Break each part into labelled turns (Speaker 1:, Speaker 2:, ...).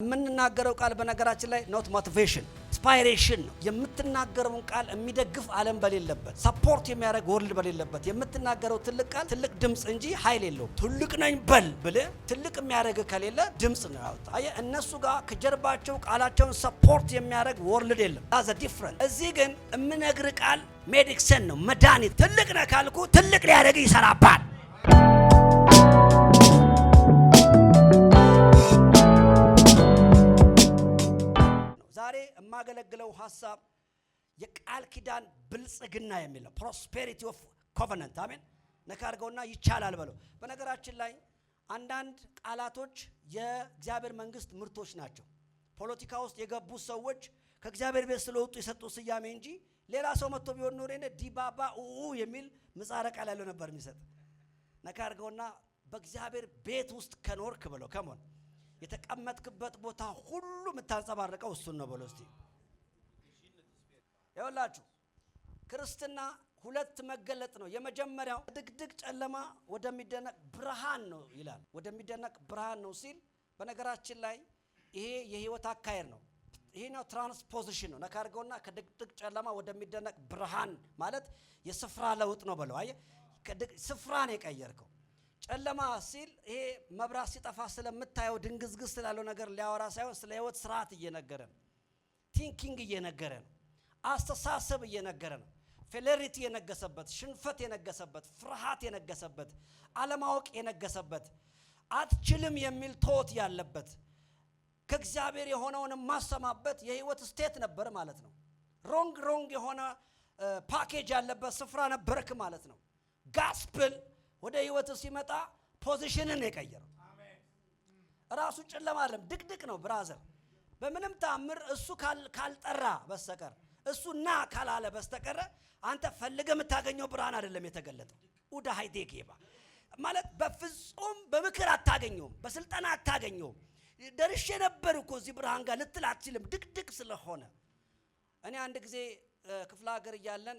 Speaker 1: የምንናገረው ቃል በነገራችን ላይ ኖት ሞቲቬሽን ኢንስፓይሬሽን ነው። የምትናገረውን ቃል የሚደግፍ ዓለም በሌለበት ሰፖርት የሚያደርግ ወርልድ በሌለበት የምትናገረው ትልቅ ቃል ትልቅ ድምጽ እንጂ ኃይል የለውም። ትልቅ ነኝ በል ብለህ ትልቅ የሚያደርግ ከሌለ ድምጽ ነው ያወጣ። አየህ እነሱ ጋር ከጀርባቸው ቃላቸውን ሰፖርት የሚያደርግ ወርልድ የለም። that's a different። እዚህ ግን የምነግር ቃል ሜዲክሰን ነው መድኃኒት። ትልቅ ነህ ካልኩ ትልቅ ሊያደርግ ይሰራባል። ዛሬ የማገለግለው ሐሳብ የቃል ኪዳን ብልጽግና የሚለው ፕሮስፔሪቲ ኦፍ ኮቨናንት አሜን። ነካርገውና ይቻላል በለው። በነገራችን ላይ አንዳንድ ቃላቶች የእግዚአብሔር መንግስት ምርቶች ናቸው። ፖለቲካ ውስጥ የገቡ ሰዎች ከእግዚአብሔር ቤት ስለወጡ የሰጡ ስያሜ እንጂ ሌላ ሰው መጥቶ ቢሆን ኖር ዲባባ የሚል ምጻረ ቃል ያለው ነበር የሚሰጥ። ነካርገውና በእግዚአብሔር ቤት ውስጥ ከኖርክ በለው ከሞን የተቀመጥክበት ቦታ ሁሉ የምታንጸባርቀው እሱን ነው በለው። እስቲ ይኸውላችሁ ክርስትና ሁለት መገለጥ ነው። የመጀመሪያው ድቅድቅ ጨለማ ወደሚደነቅ ብርሃን ነው ይላል። ወደሚደነቅ ብርሃን ነው ሲል በነገራችን ላይ ይሄ የህይወት አካሄድ ነው። ይሄ ነው ትራንስፖዚሽን ነው። ነካርገውና ከድቅድቅ ጨለማ ወደሚደነቅ ብርሃን ማለት የስፍራ ለውጥ ነው በለው። አየህ ስፍራን የቀየርከው ጨለማ ሲል ይሄ መብራት ሲጠፋ ስለምታየው ድንግዝግዝ ስላለው ነገር ሊያወራ ሳይሆን ስለ ህይወት ስርዓት እየነገረ ነው። ቲንኪንግ እየነገረ ነው። አስተሳሰብ እየነገረ ነው። ፌለሪቲ የነገሰበት፣ ሽንፈት የነገሰበት፣ ፍርሃት የነገሰበት፣ አለማወቅ የነገሰበት፣ አትችልም የሚል ቶት ያለበት ከእግዚአብሔር የሆነውን ማሰማበት የህይወት ስቴት ነበር ማለት ነው። ሮንግ የሆነ ፓኬጅ ያለበት ስፍራ ነበርክ ማለት ነው። ጋስፕል ወደ ህይወት ሲመጣ ፖዚሽንን የቀየረው ራሱ ጨለማ አይደለም፣ ድቅድቅ ነው ብራዘር። በምንም ተአምር እሱ ካልጠራ በስተቀር እሱ ና ካላለ በስተቀር አንተ ፈልገህ የምታገኘው ብርሃን አይደለም የተገለጠው። ኡዳ ሃይቴኬባ ማለት በፍጹም በምክር አታገኘውም፣ በስልጠና አታገኘውም። ደርሼ ነበር እኮ እዚህ ብርሃን ጋር ልትል አትችልም፣ ድቅድቅ ስለሆነ። እኔ አንድ ጊዜ ክፍለ ሀገር እያለን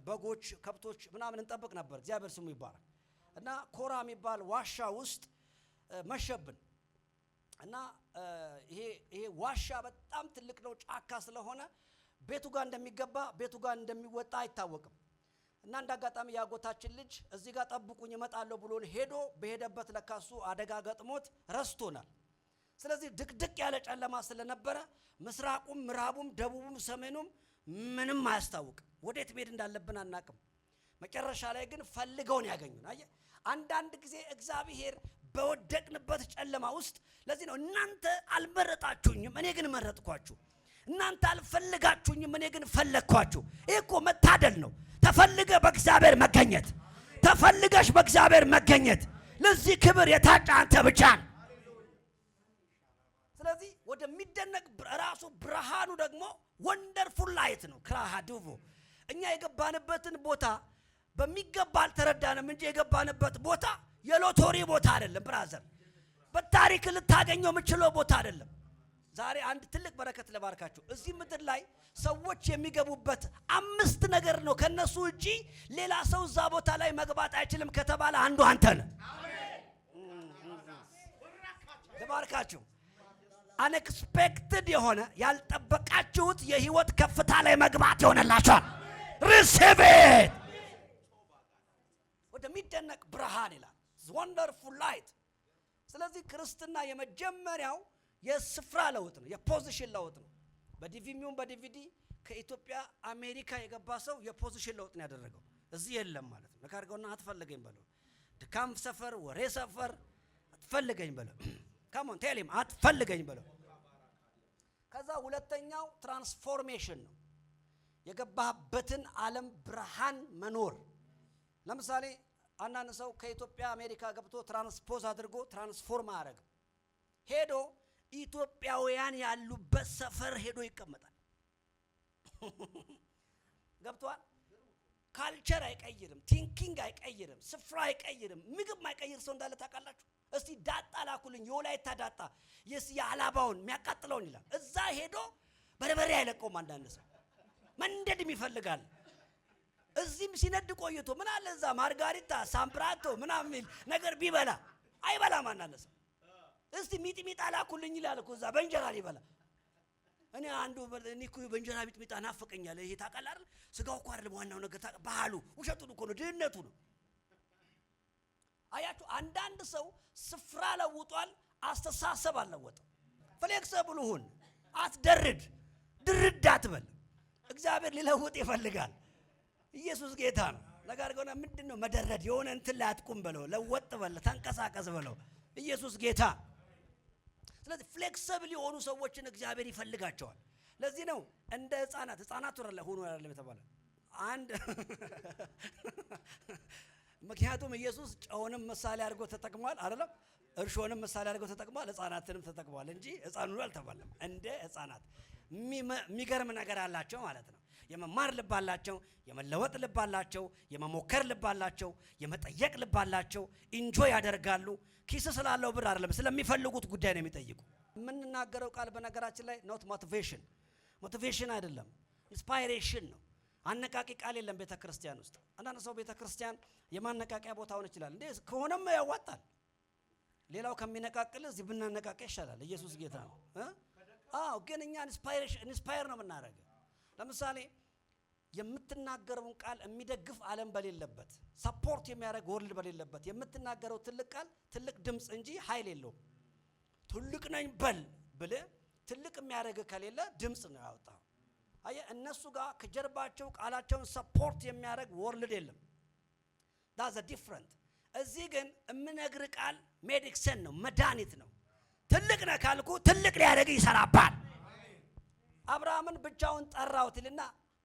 Speaker 1: በጎች ከብቶች ምናምን እንጠብቅ ነበር። እግዚአብሔር ስሙ ይባረክ። እና ኮራ የሚባል ዋሻ ውስጥ መሸብን እና ይሄ ዋሻ በጣም ትልቅ ነው፣ ጫካ ስለሆነ ቤቱ ጋር እንደሚገባ ቤቱ ጋር እንደሚወጣ አይታወቅም። እና እንዳጋጣሚ ያጎታችን ልጅ እዚህ ጋር ጠብቁኝ እመጣለሁ ብሎን ሄዶ በሄደበት ለካሱ አደጋ ገጥሞት ረስቶናል። ስለዚህ ድቅድቅ ያለ ጨለማ ስለነበረ ምስራቁም ምዕራቡም ደቡቡም ሰሜኑም ምንም አያስታውቅም። ወዴት መሄድ እንዳለብን አናቅም። መጨረሻ ላይ ግን ፈልገውን ያገኙን። አየህ አንዳንድ ጊዜ እግዚአብሔር በወደቅንበት ጨለማ ውስጥ ለዚህ ነው እናንተ አልመረጣችሁኝም እኔ ግን መረጥኳችሁ፣ እናንተ አልፈልጋችሁኝም እኔ ግን ፈለግኳችሁ። ይሄ እኮ መታደል ነው። ተፈልገ በእግዚአብሔር መገኘት፣ ተፈልገሽ በእግዚአብሔር መገኘት ለዚህ ክብር የታጨ አንተ ብቻ ነህ። ስለዚህ ወደሚደነቅ ራሱ ብርሃኑ ደግሞ ወንደርፉል ላይት ነው። ክራሃዱቮ እኛ የገባንበትን ቦታ በሚገባ አልተረዳንም እንጂ የገባንበት ቦታ የሎቶሪ ቦታ አይደለም ብራዘር። በታሪክ ልታገኘው የምችለው ቦታ አይደለም። ዛሬ አንድ ትልቅ በረከት ለባርካችሁ። እዚህ ምድር ላይ ሰዎች የሚገቡበት 5 ነገር ነው። ከነሱ እጂ ሌላ ሰው እዛ ቦታ ላይ መግባት አይችልም ከተባለ አንዱ አንተ ነህ። ለባርካችሁ አንኤክስፔክትድ የሆነ ያልጠበቃችሁት የህይወት ከፍታ ላይ መግባት ይሆነላችኋል። ሪሲቭ ኢት። ወደሚደነቅ ብርሃን ይላል ወንደርፉል ላይት። ስለዚህ ክርስትና የመጀመሪያው የስፍራ ለውጥ ነው፣ የፖዚሽን ለውጥ ነው። በዲቪሚውን በዲቪዲ ከኢትዮጵያ አሜሪካ የገባ ሰው የፖዚሽን ለውጥ ነው ያደረገው። እዚህ የለም ማለት ነው። ለካርገውና አትፈልገኝ በለው። ድካም ሰፈር፣ ወሬ ሰፈር አትፈልገኝ በለው። ካሞን ቴሊም አትፈልገኝ በለው። ከዛ ሁለተኛው ትራንስፎርሜሽን ነው። የገባህበትን ዓለም ብርሃን መኖር። ለምሳሌ አንዳንድ ሰው ከኢትዮጵያ አሜሪካ ገብቶ ትራንስፖዝ አድርጎ ትራንስፎርም አያደርግ ሄዶ ኢትዮጵያውያን ያሉበት ሰፈር ሄዶ ይቀመጣል። ገብቷል? ካልቸር አይቀይርም፣ ቲንኪንግ አይቀይርም፣ ስፍራ አይቀይርም፣ ምግብ አይቀይር ሰው እንዳለ ታውቃላችሁ? እስቲ ዳጣ ላኩልኝ የወላይታ ዳጣ የአላባውን የሚያቃጥለውን ይላል። እዛ ሄዶ በርበሬ አይለቀውም። አንዳንድ ሰው መንደድም ይፈልጋል። እዚህም ሲነድ ቆይቶ ምን አለ እዛ ማርጋሪታ ሳምፕራቶ ምናምን ነገር ቢበላ አይበላም። አንዳንድ ሰው እስቲ ሚጥሚጣ ላኩልኝ ይላል እኮ እዛ በእንጀራ ሊበላ። እኔ አንዱ እኔ እኮ በእንጀራ ሚጥሚጣ ናፈቀኛል። ይሄ ታውቃለህ አይደል? ስጋው እኮ አይደለም ዋናው ነገር ባህሉ። ውሸቱን እኮ ነው፣ ድህነቱ ነው። አያችሁ፣ አንዳንድ ሰው ስፍራ ለውጧል፣ አስተሳሰብ አልለወጠም። ፍሌክሲብል ሁን፣ አትደርድ፣ ድርድ አትበል። እግዚአብሔር ሊለውጥ ይፈልጋል። ኢየሱስ ጌታ ነው። ነገር ግን ምንድነው መደረድ? የሆነ እንትን ላይ አትቁም በለው፣ ለወጥ በለ፣ ተንቀሳቀስ በለው። ኢየሱስ ጌታ። ስለዚህ ፍሌክሲብል የሆኑ ሰዎችን እግዚአብሔር ይፈልጋቸዋል። ለዚህ ነው እንደ ህፃናት ሆኖ አይደለም የተባለው አንድ ምክንያቱም ኢየሱስ ጨውንም ምሳሌ አድርጎ ተጠቅሟል አይደለም? እርሾንም ምሳሌ አድርጎ ተጠቅሟል፣ ህፃናትንም ተጠቅሟል እንጂ ህፃኑ አልተባለም። እንደ ህፃናት የሚገርም ነገር አላቸው ማለት ነው። የመማር ልብ አላቸው፣ የመለወጥ ልብ አላቸው፣ የመሞከር ልብ አላቸው፣ የመጠየቅ ልብ አላቸው። ኢንጆይ ያደርጋሉ። ኪስ ስላለው ብር አይደለም፣ ስለሚፈልጉት ጉዳይ ነው የሚጠይቁ። የምንናገረው ቃል በነገራችን ላይ ኖት ሞቲቬሽን አይደለም፣ ኢንስፓይሬሽን ነው። አነቃቂ ቃል የለም ቤተ ክርስቲያን ውስጥ። አንዳንድ ሰው ቤተ ክርስቲያን የማነቃቂያ ቦታ ሆነ ይችላል። እንዴ ከሆነም ያዋጣል። ሌላው ከሚነቃቅል እዚህ ብናነቃቃ ይሻላል። ኢየሱስ ጌታ ነው። አዎ ግን እኛ ኢንስፓየር ነው የምናደርገው። ለምሳሌ የምትናገረውን ቃል የሚደግፍ ዓለም በሌለበት፣ ሰፖርት የሚያደርግ ወርልድ በሌለበት የምትናገረው ትልቅ ቃል ትልቅ ድምፅ እንጂ ኃይል የለውም። ትልቅ ነኝ በል ብለህ ትልቅ የሚያደርግ ከሌለ ድምፅ ነው ያወጣው። አየህ፣ እነሱ ጋር ከጀርባቸው ቃላቸውን ሰፖርት የሚያደርግ ወርልድ የለም። that's a different። እዚህ ግን የምነግር ቃል ሜዲክሰን ነው፣ መድኃኒት ነው። ትልቅ ነህ ካልኩ ትልቅ ሊያደርግ ይሰራባል። አብርሃምን ብቻውን ጠራሁት ይልና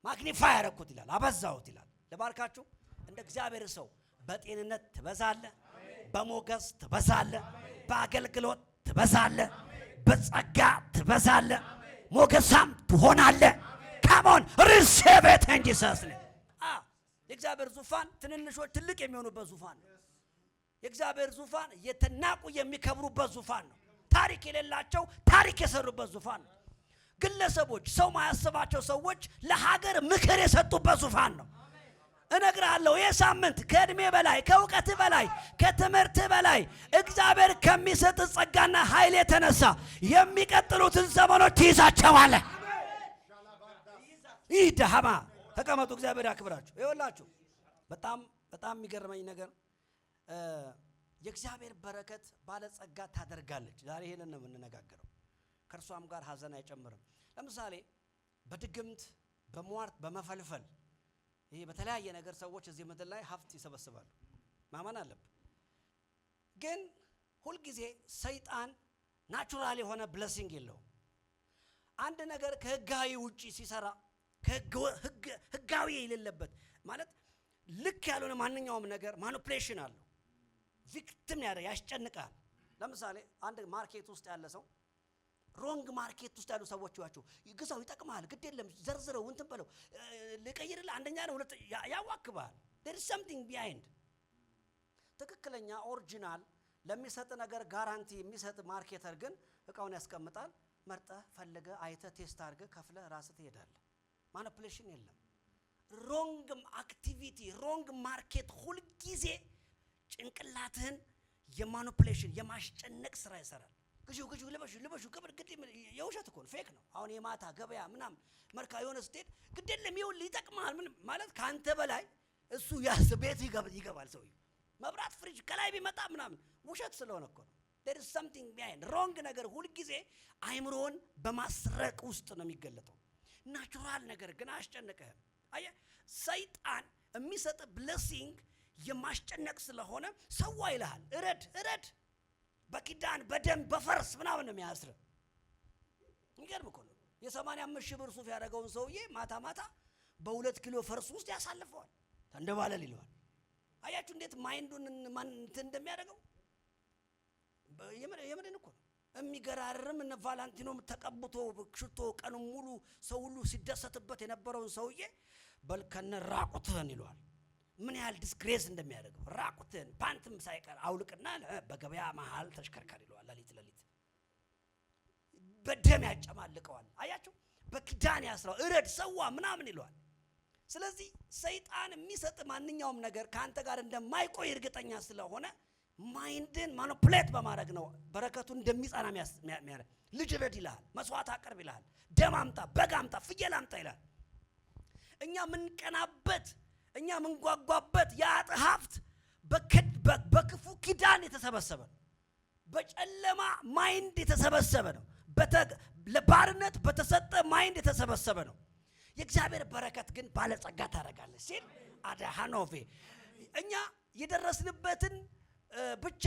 Speaker 1: ማግኒፋይ ያደረኩት ይላል፣ አበዛሁት ይላል። ለባርካችሁ እንደ እግዚአብሔር ሰው በጤንነት ትበዛለህ፣ በሞገስ ትበዛለህ፣ በአገልግሎት ትበዛለህ፣ በጸጋ ትበዛለህ፣ ሞገሳም ትሆናለህ። ካሞን ሪሲቭ ኢት ኢን ጂሰስ ኔም። የእግዚአብሔር ዙፋን ትንንሾች ትልቅ የሚሆኑበት ዙፋን ነው። የእግዚአብሔር ዙፋን የተናቁ የሚከብሩበት ዙፋን ነው። ታሪክ የሌላቸው ታሪክ የሰሩበት ዙፋን ነው። ግለሰቦች፣ ሰው ማያስባቸው ሰዎች ለሀገር ምክር የሰጡበት ዙፋን ነው። እነግርሃለሁ፣ ይህ ሳምንት ከእድሜ በላይ ከእውቀት በላይ ከትምህርት በላይ እግዚአብሔር ከሚሰጥ ጸጋና ኃይል የተነሳ የሚቀጥሉትን ዘመኖች ትይዛቸዋለህ። ይህ ደሃማ ተቀመጡ፣ እግዚአብሔር ያክብራችሁ። ይኸውላችሁ በጣም የሚገርመኝ ነገር የእግዚአብሔር በረከት ባለጸጋ ታደርጋለች። ዛሬ ይሄንን ነው የምንነጋገረው። ከእርሷም ጋር ሐዘን አይጨምርም። ለምሳሌ በድግምት በሟርት በመፈልፈል ይሄ በተለያየ ነገር ሰዎች እዚህ ምድር ላይ ሀብት ይሰበስባሉ። ማመን አለብን። ግን ሁልጊዜ ሰይጣን ናቹራል የሆነ ብሌሲንግ የለውም። አንድ ነገር ከህጋዊ ውጪ ሲሰራ ህጋዊ የሌለበት ማለት ልክ ያልሆነ ማንኛውም ነገር ማኒፑሌሽን አለው። ቪክቲም ያስጨንቃል። ለምሳሌ አንድ ማርኬት ውስጥ ያለ ሰው ሮንግ ማርኬት ውስጥ ያሉ ሰዎች ያቸው ይግዛው ይጠቅማል፣ ግድ የለም ዘርዝረው እንትን በለው ልቀይርልህ፣ አንደኛ ነው ሁለት ያዋክባል። there is something behind። ትክክለኛ ኦሪጂናል ለሚሰጥ ነገር ጋራንቲ የሚሰጥ ማርኬተር ግን እቃውን ያስቀምጣል። መርጠህ ፈልገህ አይተህ ቴስት አድርገህ ከፍለህ ራስህ ትሄዳለህ። ማኒፑሌሽን የለም። ሮንግ አክቲቪቲ ሮንግ ማርኬት ሁሉ ጊዜ ጭንቅላትህን የማኒፑሌሽን የማስጨነቅ ስራ ይሰራል። ግዢው ልበሹ ግብር ግድ የውሸት እኮ ነው፣ ፌክ ነው። አሁን የማታ ገበያ ምናምን መርካ የሆነ ስትሄድ ግድ የለም ይኸውልህ ይጠቅማል ምን ማለት ካንተ በላይ እሱ ያስ ቤት ይገባል ሰውዬው። መብራት ፍሪጅ ከላይ ቢመጣ ምናምን ውሸት ስለሆነ እኮ ነው። there is something behind። ሮንግ ነገር ሁሉ ጊዜ አይምሮን በማስረቅ ውስጥ ነው የሚገለጠው። ናቹራል ነገር ግን አያስጨንቅህም። አየህ፣ ሰይጣን የሚሰጥ ብሌሲንግ የማስጨነቅ ስለሆነ ሰው ይልሃል፣ እረድ በኪዳን በደም በፈርስ ምናምን ነው የሚያስርህ። የሚገርም እኮ ነው። የ85 ሺህ ብር ሱፍ ያደረገውን ሰውዬ ማታ በ2 ኪሎ ፈርስ ውስጥ ያሳልፈዋል። ተንደባለል ይለዋል። አያችሁ እንዴት ማይንዱን ማን እንደሚያደርገው። የምንን እኮ ነው የሚገራርም። እነ ቫላንቲኖም ተቀብቶ ሽቶ ቀኑ ሙሉ ሰው ሁሉ ሲደሰትበት የነበረውን ሰውዬ በልከነ ራቁትህን ይለዋል። ምን ያህል ዲስግሬስ እንደሚያደርገው ራቁትህን ፓንትም ሳይቀር አውልቅና በገበያ መሃል ተሽከርካሪ ይለዋል። ሌሊት በደም ያጨማልቀዋል። አያችሁ በኪዳን ያስራው እረድ ሰዋ ምናምን ይለዋል። ስለዚህ ሰይጣን የሚሰጥ ማንኛውም ነገር ካንተ ጋር እንደማይቆይ እርግጠኛ ስለሆነ ማይንድን ማኒፑሌት በማድረግ ነው በረከቱን እንደሚጻና የሚያደርግ። ልጅ ረድ ይልሃል፣ መስዋዕት አቅርብ ይልሃል፣ ደም አምጣ፣ በግ አምጣ፣ ፍየል አምጣ ይልሃል። እኛ ምንቀናበት፣ እኛ ምንጓጓበት ያ ሀብት በክፉ ኪዳን የተሰበሰበ ነው። በጨለማ ማይንድ የተሰበሰበ ነው። ለባርነት በተሰጠ ማይንድ የተሰበሰበ ነው። የእግዚአብሔር በረከት ግን ባለጸጋ ታደርጋለች ሲል አዳሃኖቬ እኛ የደረስንበትን ብቻ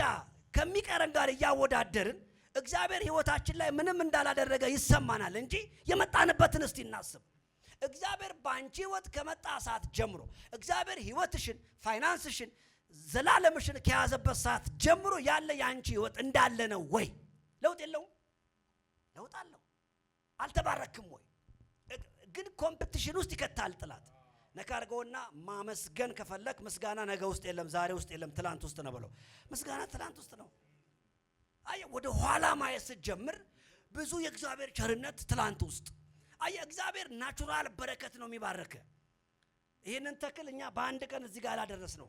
Speaker 1: ከሚቀረን ጋር እያወዳደርን እግዚአብሔር ህይወታችን ላይ ምንም እንዳላደረገ ይሰማናል እንጂ የመጣንበትን እስቲ እናስብ። እግዚአብሔር ባንቺ ህይወት ከመጣ ሰዓት ጀምሮ እግዚአብሔር ህይወትሽን፣ ፋይናንስሽን፣ ዘላለምሽን ከያዘበት ሰዓት ጀምሮ ያለ ያንቺ ህይወት እንዳለ ነው ወይ? ለውጥ የለውም? ለውጥ አለው። አልተባረክም ወይ? ግን ኮምፒቲሽን ውስጥ ይከታል ጥላት። ነካ አድርገውና ማመስገን ከፈለክ ምስጋና ነገ ውስጥ የለም፣ ዛሬ ውስጥ የለም፣ ትላንት ውስጥ ነው ብለው። ምስጋና ትላንት ውስጥ ነው። አየ ወደ ኋላ ማየት ስትጀምር ብዙ የእግዚአብሔር ቸርነት ትላንት ውስጥ። አየ እግዚአብሔር ናቹራል በረከት ነው የሚባረከ። ይሄንን ተክል እኛ በአንድ ቀን እዚህ ጋር አላደረስ ነው።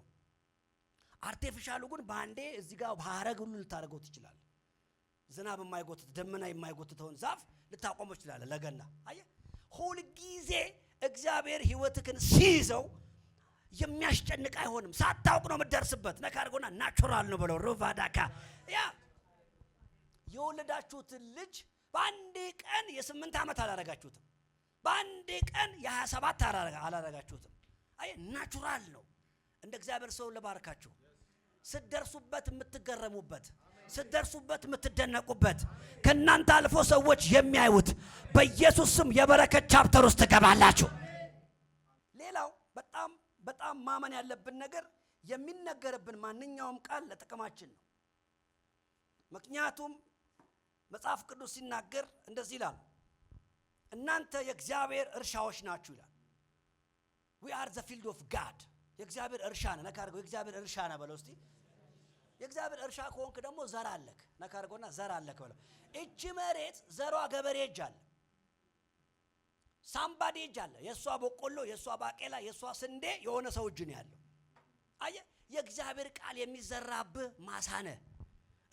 Speaker 1: አርቲፊሻሉ ግን በአንዴ እዚህ ጋር በሐረግ ሁሉ ልታደርገው ትችላል። ዝናብ የማይጎትት ደመና የማይጎትተውን ዛፍ ልታቆመው ትችላል ለገና። አየ ሁሉ ጊዜ እግዚአብሔር ህይወትክን ሲይዘው የሚያስጨንቅ አይሆንም። ሳታውቅ ነው የምትደርስበት። ነካ አድርጎና ናቹራል ነው ብለው ሮቫዳካ ያ የወለዳችሁትን ልጅ በአንዴ ቀን የ8 ዓመት አላረጋችሁትም። በአንዴ ቀን የ27 አላረጋችሁትም። አይ ናቹራል ነው። እንደ እግዚአብሔር ሰው ለባርካችሁ ስትደርሱበት የምትገረሙበት፣ ስትደርሱበት የምትደነቁበት፣ ከናንተ አልፎ ሰዎች የሚያዩት በኢየሱስ ስም የበረከት ቻፕተር ውስጥ ትገባላችሁ። ሌላው በጣም ማመን ያለብን ነገር የሚነገርብን ማንኛውም ቃል ለጥቅማችን ነው። ምክንያቱም መጽሐፍ ቅዱስ ሲናገር እንደዚህ ይላል፣ እናንተ የእግዚአብሔር እርሻዎች ናችሁ ይላል። we are the field of God። የእግዚአብሔር እርሻ ነህ። ነካ አድርገው የእግዚአብሔር እርሻ ነህ በለው እስቲ። የእግዚአብሔር እርሻ ከሆንክ ደግሞ ዘር አለክ። ነካ አድርገውና ዘር አለክ በለው። እቺ መሬት ዘሯ ገበሬ እጅ አለ፣ ሳምባዲ እጅ አለ። የሷ በቆሎ፣ የሷ ባቄላ፣ የሷ ስንዴ የሆነ ሰው እጅ ነው ያለው። አየ የእግዚአብሔር ቃል የሚዘራብህ ማሳ ነህ።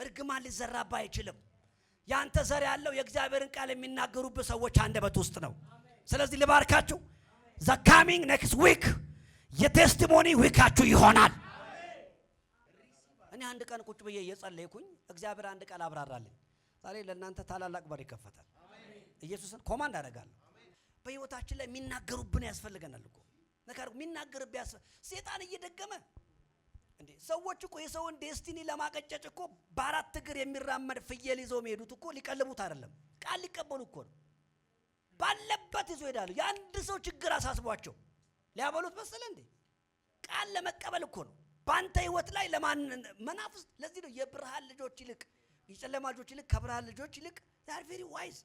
Speaker 1: እርግማን ሊዘራብህ አይችልም። ያንተ ዘር ያለው የእግዚአብሔርን ቃል የሚናገሩብህ ሰዎች አንደበት ውስጥ ነው። ስለዚህ ልባርካችሁ። the coming next week የቴስቲሞኒ ዊካችሁ ይሆናል። እኔ አንድ ቀን ቁጭ ብዬ እየጸለይኩኝ እግዚአብሔር አንድ ቃል አብራራልኝ። ዛሬ ለእናንተ ታላላቅ በር ይከፈታል። ኢየሱስን ኮማንድ አደርጋለሁ። በህይወታችን ላይ የሚናገሩብን ያስፈልገናል እኮ ነገር የሚናገርብህ ሰይጣን እየደገመ እንዴ ሰዎች እኮ የሰውን ዴስቲኒ ለማቀጨጭ እኮ በአራት እግር የሚራመድ ፍየል ይዘው የሚሄዱት እኮ ሊቀልቡት አይደለም፣ ቃል ሊቀበሉ እኮ ነው። ባለበት ይዞ ይሄዳሉ። የአንድ ሰው ችግር አሳስቧቸው ሊያበሉት መሰለ እንዴ? ቃል ለመቀበል እኮ ነው። ባንተ ህይወት ላይ ለማን መናፍስ። ለዚህ ነው የብርሃን ልጆች ይልቅ የጨለማ ልጆች ይልቅ ከብርሃን ልጆች ይልቅ they are very wise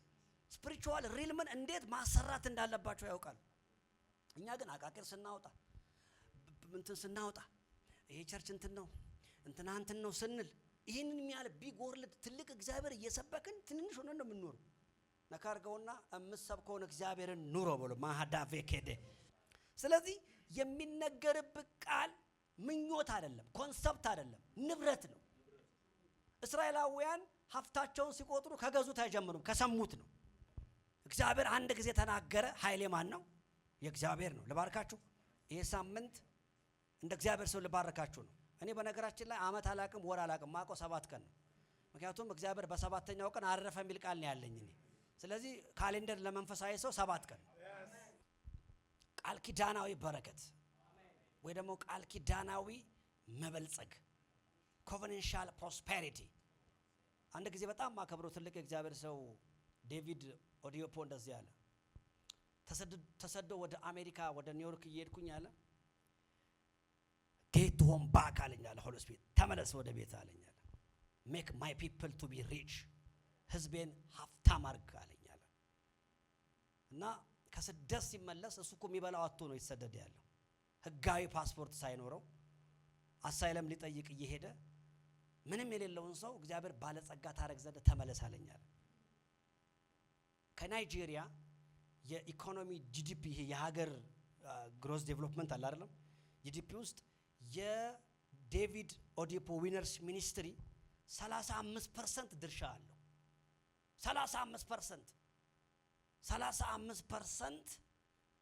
Speaker 1: spiritual realm እንዴት ማሰራት እንዳለባቸው ያውቃል። እኛ ግን አቃቂር ስናወጣ እንትን ስናወጣ ይሄ ቸርች እንትን ነው ስንል ይሄንን የሚያለ ቢግ ወርልድ ትልቅ እግዚአብሔር እየሰበክን ትንንሽ ሆነን ነው የምንኖር። ነካ አድርገውና የምትሰብከውን እግዚአብሔርን ኑሮ ብሎ ማሃዳቬ ከደ። ስለዚህ የሚነገርብህ ቃል ምኞት አይደለም፣ ኮንሰፕት አይደለም፣ ንብረት ነው። እስራኤላውያን ሀብታቸውን ሲቆጥሩ ከገዙት አይጀምሩም፣ ከሰሙት ነው። እግዚአብሔር አንድ ጊዜ ተናገረ። ኃይሌ ማን ነው? የእግዚአብሔር ነው። ልባርካችሁ። ይሄ ሳምንት እንደ እግዚአብሔር ሰው ልባርካችሁ ነው። እኔ በነገራችን ላይ አመት አላቅም፣ ወር አላቅም፣ ማቆ 7 ቀን ነው። ምክንያቱም እግዚአብሔር በሰባተኛው ቀን አረፈ የሚል ቃል ነው ያለኝ እኔ። ስለዚህ ካሌንደር ለመንፈሳዊ ሰው 7 ቀን ቃል ኪዳናዊ በረከት ወይ ደግሞ ቃል ኪዳናዊ መበልጸግ ኮቨነንሻል ፕሮስፔሪቲ። አንድ ጊዜ በጣም ማከብሮ ትልቅ የእግዚአብሔር ሰው ዴቪድ ኦዲዮፖ እንደዚህ አለ። ተሰዶ ወደ አሜሪካ ወደ ኒውዮርክ እየሄድኩኝ አለ ጌት ሆም ባክ አለኝ አለ ሆሊ ስፒሪት ተመለስ ወደ ቤት አለኝ አለ ሜክ ማይ ፒፕል ቱ ቢ ሪች ህዝቤን ሀብታም አድርግ አለኝ አለ። እና ከስደት ሲመለስ እሱ እኮ የሚበላው አጥቶ ነው የተሰደደ ያለው። ህጋዊ ፓስፖርት ሳይኖረው አሳይለም ሊጠይቅ እየሄደ ምንም የሌለውን ሰው እግዚአብሔር ባለጸጋ ታረግ ዘንድ ተመለስ አለኝ አለ። ከናይጄሪያ የኢኮኖሚ ጂዲፒ ይሄ የሀገር ግሮስ ዴቨሎፕመንት አለ አይደለም ጂዲፒ ውስጥ ዴቪድ ኦዲፖ ዊነርስ ሚኒስትሪ 35% ድርሻ አለው። 35%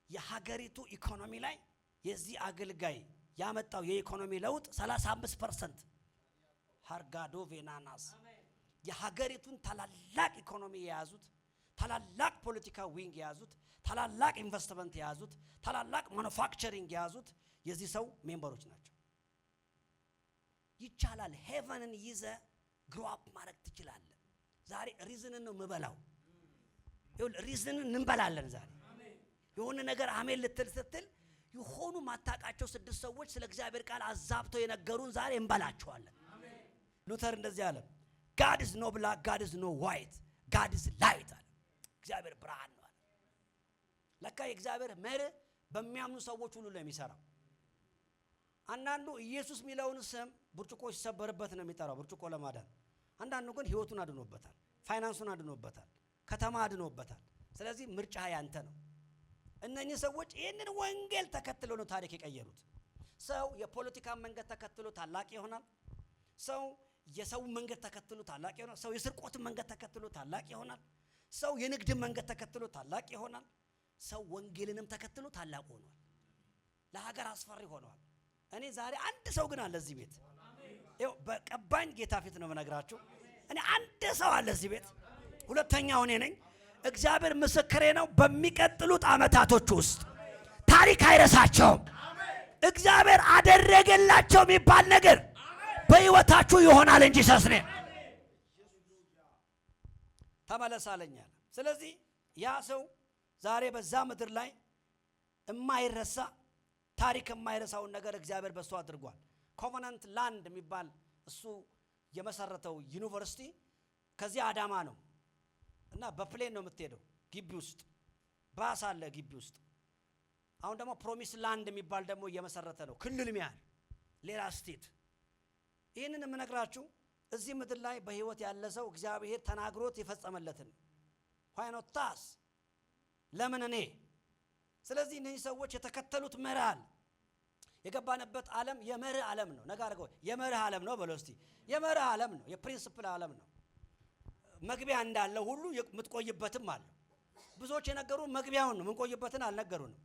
Speaker 1: የሀገሪቱ ኢኮኖሚ ላይ የዚህ አገልጋይ ያመጣው የኢኮኖሚ ለውጥ 35% ሃርጋዶ ቬናናስ የሀገሪቱን ታላላቅ ኢኮኖሚ የያዙት፣ ታላላቅ ፖለቲካ ዊንግ የያዙት፣ ታላላቅ ኢንቨስትመንት የያዙት፣ ታላላቅ ማኑፋክቸሪንግ የያዙት የዚህ ሰው ሜምበሮች ናቸው። ይቻላል። ሄቨንን ይዘ ግሮ አፕ ማድረግ ትችላለህ። ዛሬ ሪዝንን ነው የምበላው። ይሁን ሪዝንን እንበላለን ዛሬ። የሆነ ነገር አሜን ልትል ስትል የሆኑ ማታቃቸው 6 ሰዎች ስለ እግዚአብሔር ቃል አዛብተው የነገሩን ዛሬ እንበላቸዋለን። ሉተር እንደዚህ አለ፣ God is no black, God is no white, God is light አለ። እግዚአብሔር ብርሃን ነው አለ። ለካ የእግዚአብሔር መርህ በሚያምኑ ሰዎች ሁሉ ላይ የሚሰራው። አንዳንዱ ኢየሱስ የሚለውን ስም ብርጭቆ ሲሰበርበት ነው የሚጠራው ብርጭቆ ለማዳን። አንዳንዱ ግን ህይወቱን አድኖበታል፣ ፋይናንሱን አድኖበታል፣ ከተማ አድኖበታል። ስለዚህ ምርጫ ያንተ ነው። እነኚህ ሰዎች ይህንን ወንጌል ተከትለው ነው ታሪክ የቀየሩት። ሰው የፖለቲካ መንገድ ተከትሎ ታላቅ ይሆናል። ሰው የሰው መንገድ ተከትሎ ታላቅ ይሆናል። ሰው የስርቆትን መንገድ ተከትሎ ታላቅ ይሆናል። ሰው የንግድ መንገድ ተከትሎ ታላቅ ይሆናል። ሰው ወንጌልንም ተከትሎ ታላቅ ሆኗል። ለሀገር አስፈሪ ሆኗል። እኔ ዛሬ አንድ ሰው ግን አለ እዚህ ቤት። ይኸው በቀባኝ ጌታ ፊት ነው የምነግራችሁ። እኔ አንድ ሰው አለ እዚህ ቤት። ሁለተኛው እኔ ነኝ። እግዚአብሔር ምስክሬ ነው። በሚቀጥሉት አመታቶች ውስጥ ታሪክ አይረሳቸውም። እግዚአብሔር አደረገላቸው የሚባል ነገር በህይወታችሁ ይሆናል እንጂ ሰስኔ ተመለሳለኛል። ስለዚህ ያ ሰው ዛሬ በዛ ምድር ላይ የማይረሳ ታሪክ የማይረሳውን ነገር እግዚአብሔር በሱ አድርጓል። ኮቨናንት ላንድ የሚባል እሱ የመሰረተው ዩኒቨርሲቲ ከዚህ አዳማ ነው እና በፕሌን ነው የምትሄደው። ግቢ ውስጥ ባስ አለ ግቢ ውስጥ። አሁን ደግሞ ፕሮሚስ ላንድ የሚባል ደግሞ እየመሰረተ ነው፣ ክልል ሚያል ሌላ ስቴት። ይህንን የምነግራችሁ እዚህ ምድር ላይ በህይወት ያለ ሰው እግዚአብሔር ተናግሮት የፈጸመለትን ኋይኖታስ ለምን እኔ። ስለዚህ እነዚህ ሰዎች የተከተሉት መርህ አለ። የገባንበት ዓለም የመርህ ዓለም ነው። ነገ አድርገው የመርህ ዓለም ነው በለው እስቲ። የመርህ ዓለም ነው፣ የፕሪንሲፕል ዓለም ነው። መግቢያ እንዳለ ሁሉ የምትቆይበትም አለ። ብዙዎች የነገሩን መግቢያውን ነው፣ የምንቆይበትን አልነገሩንም።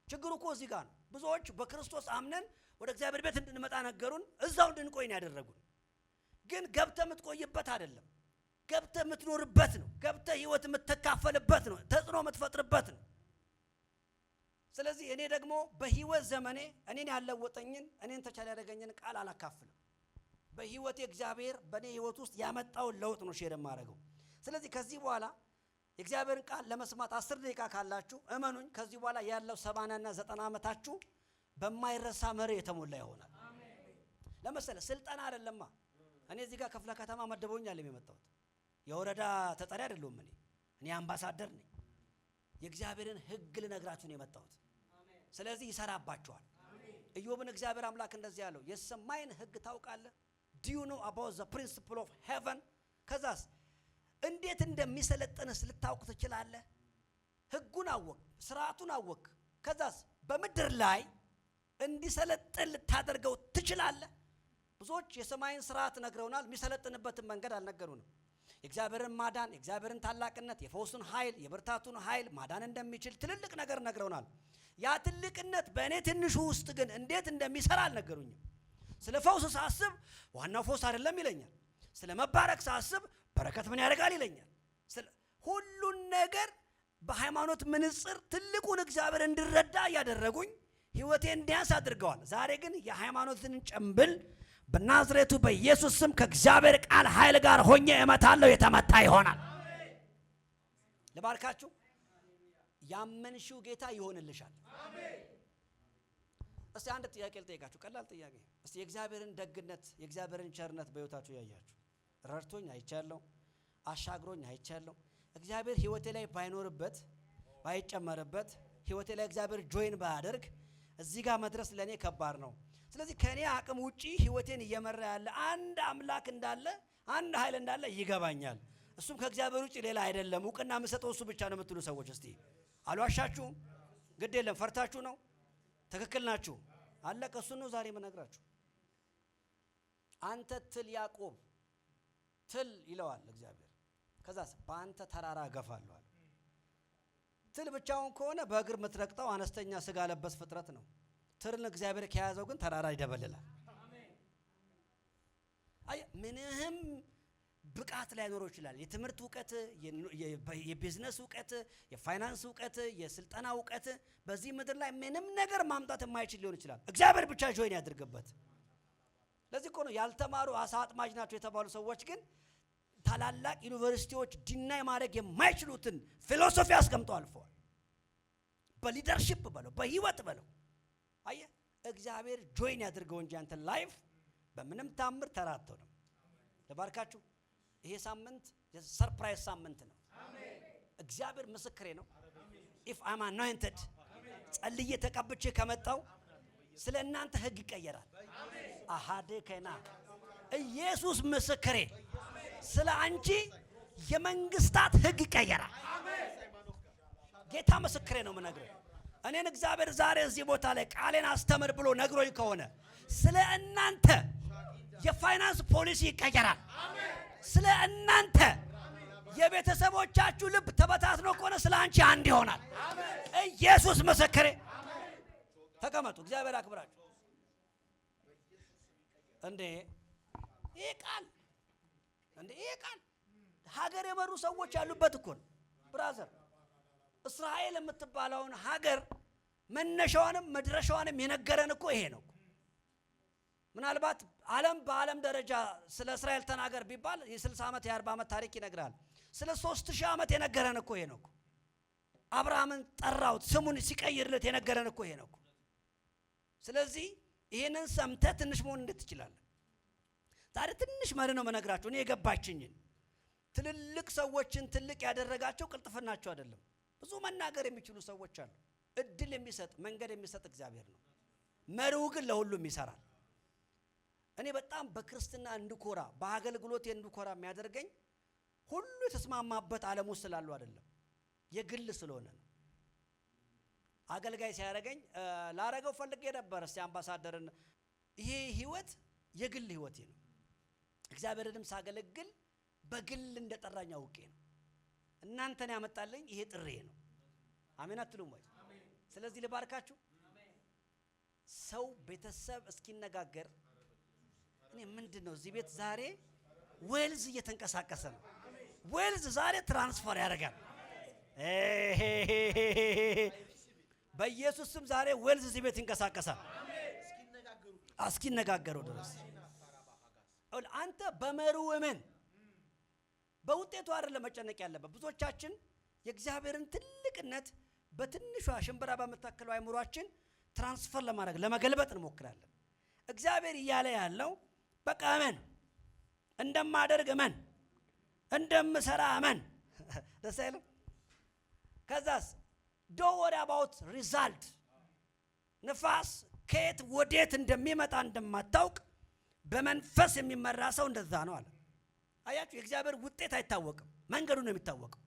Speaker 1: ችግሩ እኮ እዚህ ጋር ነው። ብዙዎች በክርስቶስ አምነን ወደ እግዚአብሔር ቤት እንድንመጣ ነገሩን፣ እዛው እንድንቆይ ነው ያደረጉን። ግን ገብተህ የምትቆይበት አይደለም፣ ገብተህ የምትኖርበት ነው። ገብተህ ህይወት የምትካፈልበት ነው፣ ተጽዕኖ የምትፈጥርበት ነው። ስለዚህ እኔ ደግሞ በህይወት ዘመኔ እኔን ያለወጠኝን እኔን ተቻለ ያደረገኝን ቃል አላካፍልም። በህይወቴ እግዚአብሔር በእኔ ህይወት ውስጥ ያመጣውን ለውጥ ነው ሼር የማደርገው። ስለዚህ ከዚህ በኋላ የእግዚአብሔርን ቃል ለመስማት 10 ደቂቃ ካላችሁ እመኑኝ፣ ከዚህ በኋላ ያለው 80 እና 90 ዓመታችሁ በማይረሳ መርህ የተሞላ ይሆናል። ለምሳሌ ስልጣና አይደለማ። እኔ እዚህ ጋር ክፍለ ከተማ መደበውኛል የመጣሁት የወረዳ ተጠሪ አይደለሁም። እኔ አምባሳደር ነኝ። የእግዚአብሔርን ህግ ልነግራችሁ ነው የመጣሁት። ስለዚህ ይሰራባችኋል። ኢዮብን እግዚአብሔር አምላክ እንደዚህ ያለው የሰማይን ህግ ታውቃለህ? Do you know about the principle of heaven? ከዛስ እንዴት እንደሚሰለጥንስ ልታውቅ ትችላለህ? ህጉን አወቅ፣ ስርዓቱን አወቅ። ከዛስ በምድር ላይ እንዲሰለጥን ልታደርገው ትችላለህ? ብዙዎች የሰማይን ስርዓት ነግረውናል፣ የሚሰለጥንበትን መንገድ አልነገሩንም። የእግዚአብሔርን ማዳን፣ የእግዚአብሔርን ታላቅነት፣ የፈውስን ኃይል፣ የብርታቱን ኃይል ማዳን እንደሚችል ትልልቅ ነገር ነግረውናል። ያ ትልቅነት በእኔ ትንሹ ውስጥ ግን እንዴት እንደሚሰራ አልነገሩኝም። ስለ ፈውስ ሳስብ ዋናው ፈውስ አይደለም ይለኛል። ስለ መባረክ ሳስብ በረከት ምን ያደርጋል ይለኛል። ሁሉን ነገር በሃይማኖት ምንጽር ትልቁን እግዚአብሔር እንድረዳ ያደረጉኝ ህይወቴን እንዲያንስ አድርገዋል። ዛሬ ግን የሃይማኖትን ጭምብል በናዝሬቱ በኢየሱስ ስም ከእግዚአብሔር ቃል ኃይል ጋር ሆኜ እመታለሁ። የተመታ ይሆናል። ለባርካችሁ ያመንሽው ጌታ ይሆንልሻል። አሜን። እስቲ አንድ ጥያቄ ልጠይቃችሁ፣ ቀላል ጥያቄ። እስቲ የእግዚአብሔርን ደግነት የእግዚአብሔርን ቸርነት በህይወታችሁ ያያችሁ? ረድቶኝ አይቻለሁ፣ አሻግሮኝ አይቻለሁ። እግዚአብሔር ህይወቴ ላይ ባይኖርበት ባይጨመርበት ህይወቴ ላይ እግዚአብሔር ጆይን ባያደርግ እዚህ ጋር መድረስ ለኔ ከባድ ነው። ስለዚህ ከኔ አቅም ውጪ ህይወቴን እየመራ ያለ አንድ አምላክ እንዳለ፣ አንድ ኃይል እንዳለ ይገባኛል። እሱም ከእግዚአብሔር ውጪ ሌላ አይደለም። እውቅና የምሰጠው እሱ ብቻ ነው የምትሉ ሰዎች እስቲ አልዋሻችሁም? ግድ የለም ፈርታችሁ ነው። ትክክል ናችሁ። አለቀ። እሱ ነው ዛሬ የምነግራችሁ። አንተ ትል ያዕቆብ ትል ይለዋል እግዚአብሔር። ከዛስ በአንተ ተራራ እገፋለሁ አለ። ትል ብቻውን ከሆነ በእግር የምትረግጠው አነስተኛ ስጋ ለበስ ፍጥረት ነው። ትልን እግዚአብሔር ከያዘው ግን ተራራ ይደበልላል። ምንም ብቃት ላይኖረው ይችላል። የትምህርት ዕውቀት፣ የቢዝነስ ዕውቀት፣ የፋይናንስ ዕውቀት፣ የስልጠና ዕውቀት በዚህ ምድር ላይ ምንም ነገር ማምጣት የማይችል ሊሆን ይችላል። እግዚአብሔር ብቻ ጆይን ያድርግበት። ለዚህ እኮ ነው ያልተማሩ አሳ አጥማጅ ናቸው የተባሉ ሰዎች ግን ታላላቅ ዩኒቨርሲቲዎች ዲናይ ማድረግ የማይችሉትን ፊሎሶፊ አስቀምጠው አልፈዋል። በሊደርሺፕ በለው በህይወት በለው አየ እግዚአብሔር ጆይን ያድርገው እንጂ አንተ ላይፍ በምንም ታምር ተራተው ነው። ለባርካችሁ ይሄ ሳምንት የሰርፕራይዝ ሳምንት ነው። እግዚአብሔር ምስክሬ ነው። if I'm anointed ጸልዬ ተቀብቼ ከመጣው ስለ እናንተ ህግ ይቀየራል። አሃደ ከና ኢየሱስ ምስክሬ ስለ አንቺ የመንግስታት ህግ ይቀየራል። ጌታ ምስክሬ ነው የምነግርህ። እኔን እግዚአብሔር ዛሬ እዚህ ቦታ ላይ ቃሌን አስተምር ብሎ ነግሮኝ ከሆነ ስለ እናንተ የፋይናንስ ፖሊሲ ይቀየራል። ስለ እናንተ የቤተሰቦቻችሁ ልብ ተበታትኖ ከሆነ ስለ አንቺ አንድ ይሆናል። ኢየሱስ ምስክሬ። ተቀመጡ። እግዚአብሔር አክብራችሁ። እንዴ ይሄ ቃል ሀገር የመሩ ሰዎች ያሉበት እኮ ነው ብራዘር። እስራኤል የምትባለውን ሀገር መነሻዋንም መድረሻዋንም የነገረን እኮ ይሄ ነው። ምናልባት በዓለም ደረጃ ስለ እስራኤል ተናገር ቢባል የ60 ዓመት የ40 ዓመት ታሪክ ይነግራል። ስለ 3000 ዓመት የነገረን እኮ ይሄ ነው። አብርሃምን ጠራውት ስሙን ሲቀይርለት የነገረን እኮ ይሄ ነው። ስለዚህ ይሄንን ሰምተህ ትንሽ መሆን እንድትችላለህ ዛሬ ትንሽ ማለት ነው መነግራችሁ። እኔ የገባችኝን ትልልቅ ሰዎችን ትልቅ ያደረጋቸው ቅልጥፍናቸው አይደለም። ብዙ መናገር የሚችሉ ሰዎች አሉ። እድል የሚሰጥ መንገድ የሚሰጥ እግዚአብሔር ነው። መሪው ግን ለሁሉም ይሰራል። እኔ በጣም በክርስትና እንድኮራ በአገልግሎት እንድኮራ የሚያደርገኝ ሁሉ የተስማማበት ዓለም ውስጥ ስላሉ አይደለም፣ የግል ስለሆነ ነው። አገልጋይ ሲያደርገኝ ላረገው ፈልጌ ነበር እስቲ አምባሳደርን። ይሄ ህይወት የግል ህይወቴ ነው። እግዚአብሔርንም ሳገለግል በግል እንደጠራኝ አውቄ ነው። እናንተን ያመጣልኝ ይሄ ጥሬ ነው። አሜን አትሉም ወይ? ስለዚህ ልባርካችሁ። ሰው ቤተሰብ እስኪነጋገር እኔ ምንድነው እዚህ ቤት ዛሬ ዌልዝ እየተንቀሳቀሰ ነው። ዌልዝ ዛሬ ትራንስፈር ያደርጋል። በኢየሱስ ስም ዛሬ ዌልዝ እዚህ ቤት ይንቀሳቀሳል። እስኪነጋገሩ ድረስ አንተ በመሪው እመን። በውጤቱ አይደለም መጨነቅ ያለበት። ብዙዎቻችን የእግዚአብሔርን ትልቅነት በትንሿ ሽምብራ በመታከለው አይምሮአችን ትራንስፈር ለማድረግ ለመገልበጥ እንሞክራለን። እግዚአብሔር እያለ ያለው በቃ እመን፣ እንደማደርግ እመን፣ እንደምሰራ እመን። ደስ አይልም? ከዛስ don't worry about result። ንፋስ ከየት ወዴት እንደሚመጣ እንደማታውቅ በመንፈስ የሚመራ ሰው እንደዛ ነው አለ። አያችሁ፣ የእግዚአብሔር ውጤት አይታወቅም፣ መንገዱ ነው የሚታወቀው።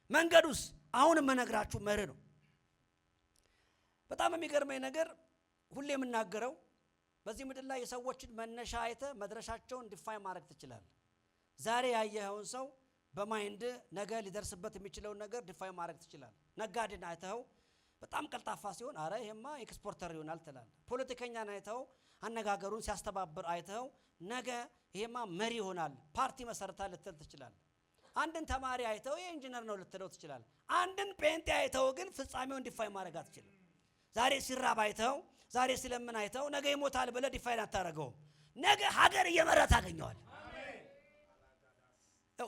Speaker 1: መንገዱስ አሁን የምነግራችሁ መርህ ነው። በጣም የሚገርመኝ ነገር ሁሌ የምናገረው በዚህ ምድር ላይ የሰዎችን መነሻ አይተ መድረሻቸውን ዲፋይን ማድረግ ትችላለህ። ዛሬ ያየኸውን ሰው በማይንድ ነገ ሊደርስበት የሚችለውን ነገር ዲፋይን ማድረግ ትችላለህ። ነጋዴን አይተኸው በጣም ቀልጣፋ ሲሆን አረ ይሄማ ኤክስፖርተር ይሆናል ትላለህ። ፖለቲከኛን አይተኸው አነጋገሩን ሲያስተባብር አይተኸው ነገ ይሄማ መሪ ይሆናል፣ ፓርቲ መሰረታል ልትል ትችላለህ። አንድን ተማሪ አይተኸው ይሄ ኢንጂነር ነው ልትለው ትችላለህ። አንድን ጴንጤ አይተኸው ግን ፍጻሜውን ዲፋይን ማድረግ አትችልም። ዛሬ ሲራብ አይተኸው ዛሬ ሲለምን አይተኸው ነገ ይሞታል ብለህ ዲፋይን አታረገውም። ነገ ሀገር እየመራ ታገኘዋል።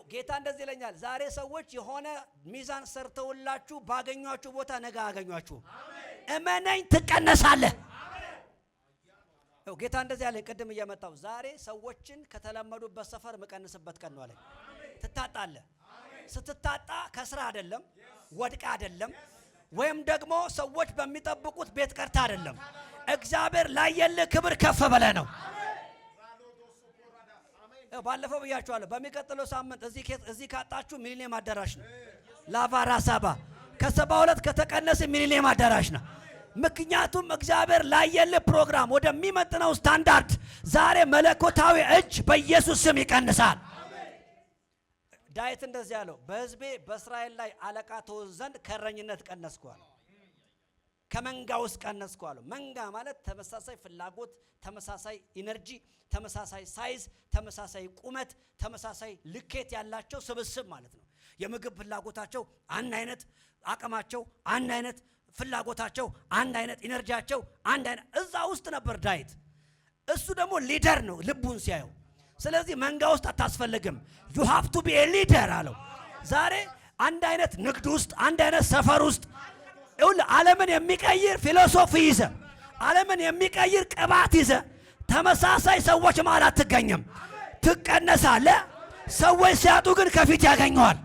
Speaker 1: ጌታ እንደዚህ ይለኛል፣ ዛሬ ሰዎች የሆነ ሚዛን ሰርተውላችሁ ባገኟችሁ ቦታ ነገ አገኟችሁ። እመነኝ ትቀነሳለህ። ጌታ እንደዚህ ያለኝ ቅድም እየመጣው ዛሬ ሰዎችን ከተለመዱበት ሰፈር መቀነስበት ቀን ነው አለኝ። ትታጣለህ። ስትታጣ ከስራ አይደለም፣ ወድቃ አይደለም፣ ወይም ደግሞ ሰዎች በሚጠብቁት ቤት ቀርታ አይደለም። እግዚአብሔር ላየልህ ክብር ከፍ በለ ነው። ባለፈው ብያችኋለሁ። በሚቀጥለው ሳምንት እዚህ ካጣችሁ ሚሊኒየም አዳራሽ ነው። ላቫራሳባ ከ72 ከተቀነሰ ሚሊኒየም አዳራሽ ነው። ምክንያቱም እግዚአብሔር ላየልህ ፕሮግራም ወደሚመጥነው ስታንዳርድ ዛሬ መለኮታዊ እጅ በኢየሱስ ስም ይቀንሳል። ዳዊት እንደዚህ ያለው በሕዝቤ በእስራኤል ላይ አለቃ ትሆን ዘንድ ከእረኝነት ቀነስኩ አለ። ከመንጋ ውስጥ ቀነስኩ አለ። መንጋ ማለት ተመሳሳይ ፍላጎት፣ ተመሳሳይ ኢነርጂ፣ ተመሳሳይ ሳይዝ፣ ተመሳሳይ ቁመት፣ ተመሳሳይ ልኬት ያላቸው ስብስብ ማለት ነው። የምግብ ፍላጎታቸው አንድ አይነት፣ አቅማቸው አንድ አይነት፣ ፍላጎታቸው አንድ አይነት፣ ኢነርጂያቸው አንድ አይነት። እዛ ውስጥ ነበር ዳዊት። እሱ ደግሞ ሊደር ነው ልቡን ሲያየው። ስለዚህ መንጋ ውስጥ አታስፈልግም። you have to be a leader አለው። ዛሬ አንድ አይነት ንግድ ውስጥ፣ አንድ አይነት ሰፈር ውስጥ ዓለምን የሚቀይር ፊሎሶፊ ይዘ፣ ዓለምን የሚቀይር ቅባት ይዘ ተመሳሳይ ሰዎች ማለት አትገኝም። ትቀነሳለህ። ሰዎች ሲያጡ ግን ከፊት ያገኘዋል።